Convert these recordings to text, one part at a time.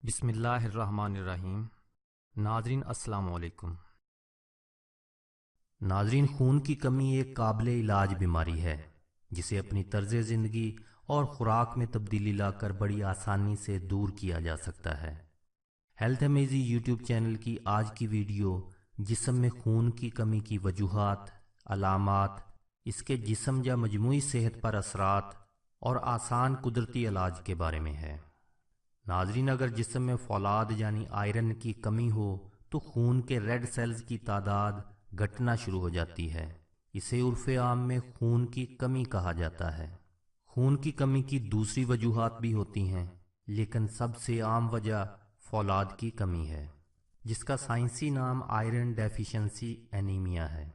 بسم اللہ الرحمن الرحیم۔ ناظرین السلام علیکم۔ ناظرین، خون کی کمی ایک قابل علاج بیماری ہے جسے اپنی طرز زندگی اور خوراک میں تبدیلی لا کر بڑی آسانی سے دور کیا جا سکتا ہے۔ ہیلتھ امیزی یوٹیوب چینل کی آج کی ویڈیو جسم میں خون کی کمی کی وجوہات، علامات، اس کے جسم یا مجموعی صحت پر اثرات اور آسان قدرتی علاج کے بارے میں ہے۔ ناظرین، اگر جسم میں فولاد یعنی آئرن کی کمی ہو تو خون کے ریڈ سیلز کی تعداد گھٹنا شروع ہو جاتی ہے۔ اسے عرف عام میں خون کی کمی کہا جاتا ہے۔ خون کی کمی کی دوسری وجوہات بھی ہوتی ہیں، لیکن سب سے عام وجہ فولاد کی کمی ہے، جس کا سائنسی نام آئرن ڈیفیشنسی اینیمیا ہے۔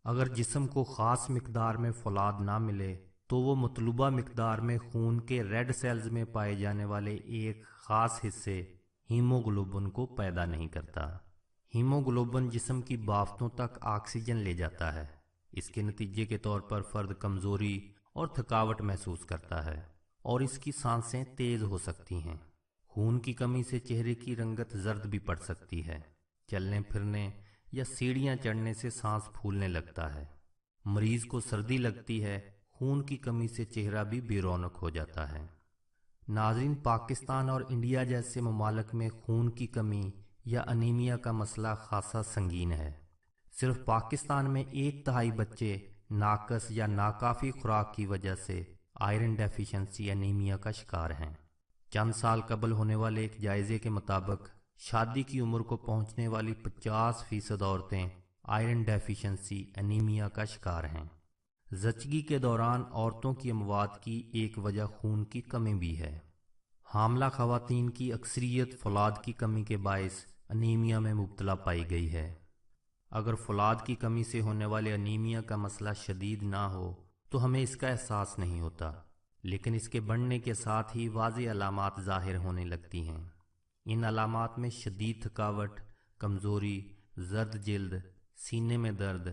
اگر جسم کو خاص مقدار میں فولاد نہ ملے تو وہ مطلوبہ مقدار میں خون کے ریڈ سیلز میں پائے جانے والے ایک خاص حصے ہیموگلوبن کو پیدا نہیں کرتا۔ ہیموگلوبن جسم کی بافتوں تک آکسیجن لے جاتا ہے۔ اس کے نتیجے کے طور پر فرد کمزوری اور تھکاوٹ محسوس کرتا ہے اور اس کی سانسیں تیز ہو سکتی ہیں۔ خون کی کمی سے چہرے کی رنگت زرد بھی پڑ سکتی ہے۔ چلنے پھرنے یا سیڑھیاں چڑھنے سے سانس پھولنے لگتا ہے۔ مریض کو سردی لگتی ہے۔ خون کی کمی سے چہرہ بھی بے رونق ہو جاتا ہے۔ ناظرین، پاکستان اور انڈیا جیسے ممالک میں خون کی کمی یا انیمیا کا مسئلہ خاصا سنگین ہے۔ صرف پاکستان میں 1/3 بچے ناقص یا ناکافی خوراک کی وجہ سے آئرن ڈیفیشنسی انیمیا کا شکار ہیں۔ چند سال قبل ہونے والے ایک جائزے کے مطابق شادی کی عمر کو پہنچنے والی 50% عورتیں آئرن ڈیفیشنسی انیمیا کا شکار ہیں۔ زچگی کے دوران عورتوں کی اموات کی ایک وجہ خون کی کمی بھی ہے۔ حاملہ خواتین کی اکثریت فولاد کی کمی کے باعث انیمیا میں مبتلا پائی گئی ہے۔ اگر فولاد کی کمی سے ہونے والے انیمیا کا مسئلہ شدید نہ ہو تو ہمیں اس کا احساس نہیں ہوتا، لیکن اس کے بڑھنے کے ساتھ ہی واضح علامات ظاہر ہونے لگتی ہیں۔ ان علامات میں شدید تھکاوٹ، کمزوری، زرد جلد، سینے میں درد،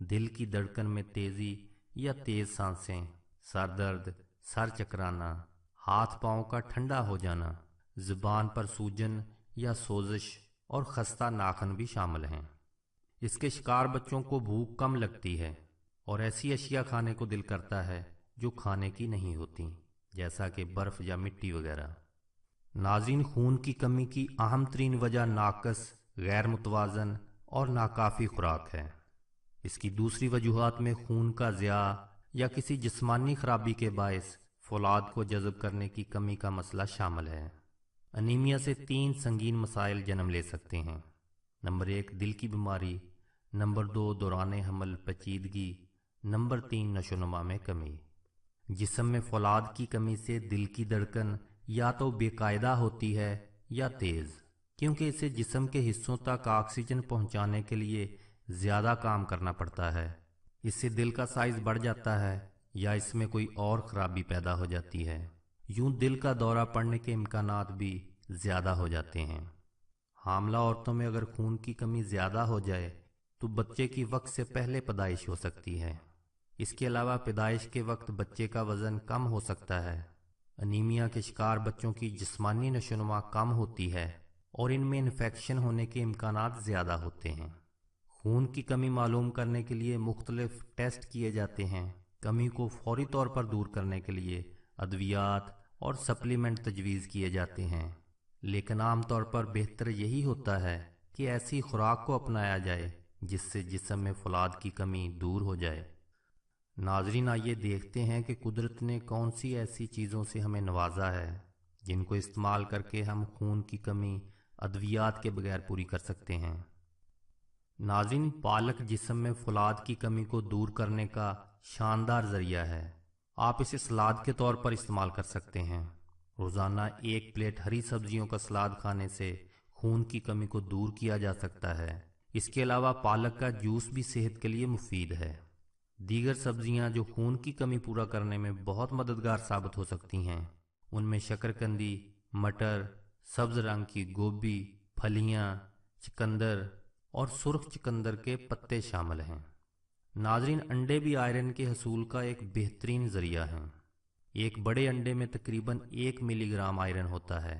دل کی دھڑکن میں تیزی یا تیز سانسیں، سر درد، سر چکرانا، ہاتھ پاؤں کا ٹھنڈا ہو جانا، زبان پر سوجن یا سوزش اور خستہ ناخن بھی شامل ہیں۔ اس کے شکار بچوں کو بھوک کم لگتی ہے اور ایسی اشیاء کھانے کو دل کرتا ہے جو کھانے کی نہیں ہوتی، جیسا کہ برف یا مٹی وغیرہ۔ ناظرین، خون کی کمی کی اہم ترین وجہ ناقص، غیر متوازن اور ناکافی خوراک ہے۔ اس کی دوسری وجوہات میں خون کا ضیاع یا کسی جسمانی خرابی کے باعث فولاد کو جذب کرنے کی کمی کا مسئلہ شامل ہے۔ انیمیا سے 3 سنگین مسائل جنم لے سکتے ہیں۔ نمبر 1، دل کی بیماری۔ نمبر 2، دوران حمل پیچیدگی۔ نمبر 3، نشو و نما میں کمی۔ جسم میں فولاد کی کمی سے دل کی دھڑکن یا تو بے قاعدہ ہوتی ہے یا تیز، کیونکہ اسے جسم کے حصوں تک آکسیجن پہنچانے کے لیے زیادہ کام کرنا پڑتا ہے۔ اس سے دل کا سائز بڑھ جاتا ہے یا اس میں کوئی اور خرابی پیدا ہو جاتی ہے۔ یوں دل کا دورہ پڑنے کے امکانات بھی زیادہ ہو جاتے ہیں۔ حاملہ عورتوں میں اگر خون کی کمی زیادہ ہو جائے تو بچے کی وقت سے پہلے پیدائش ہو سکتی ہے۔ اس کے علاوہ پیدائش کے وقت بچے کا وزن کم ہو سکتا ہے۔ انیمیا کے شکار بچوں کی جسمانی نشو و نما کم ہوتی ہے اور ان میں انفیکشن ہونے کے امکانات زیادہ ہوتے ہیں۔ خون کی کمی معلوم کرنے کے لیے مختلف ٹیسٹ کیے جاتے ہیں۔ کمی کو فوری طور پر دور کرنے کے لیے ادویات اور سپلیمنٹ تجویز کیے جاتے ہیں، لیکن عام طور پر بہتر یہی ہوتا ہے کہ ایسی خوراک کو اپنایا جائے جس سے جسم میں فولاد کی کمی دور ہو جائے۔ ناظرین، آئیے دیکھتے ہیں کہ قدرت نے کون سی ایسی چیزوں سے ہمیں نوازا ہے جن کو استعمال کر کے ہم خون کی کمی ادویات کے بغیر پوری کر سکتے ہیں۔ ناظرین، پالک جسم میں فولاد کی کمی کو دور کرنے کا شاندار ذریعہ ہے۔ آپ اسے سلاد کے طور پر استعمال کر سکتے ہیں۔ روزانہ 1 پلیٹ ہری سبزیوں کا سلاد کھانے سے خون کی کمی کو دور کیا جا سکتا ہے۔ اس کے علاوہ پالک کا جوس بھی صحت کے لیے مفید ہے۔ دیگر سبزیاں جو خون کی کمی پورا کرنے میں بہت مددگار ثابت ہو سکتی ہیں، ان میں شکرقندی، مٹر، سبز رنگ کی گوبھی، پھلیاں، چقندر اور سرخ چقندر کے پتے شامل ہیں۔ ناظرین، انڈے بھی آئرن کے حصول کا ایک بہترین ذریعہ ہیں۔ ایک بڑے انڈے میں تقریباً 1 ملی گرام آئرن ہوتا ہے۔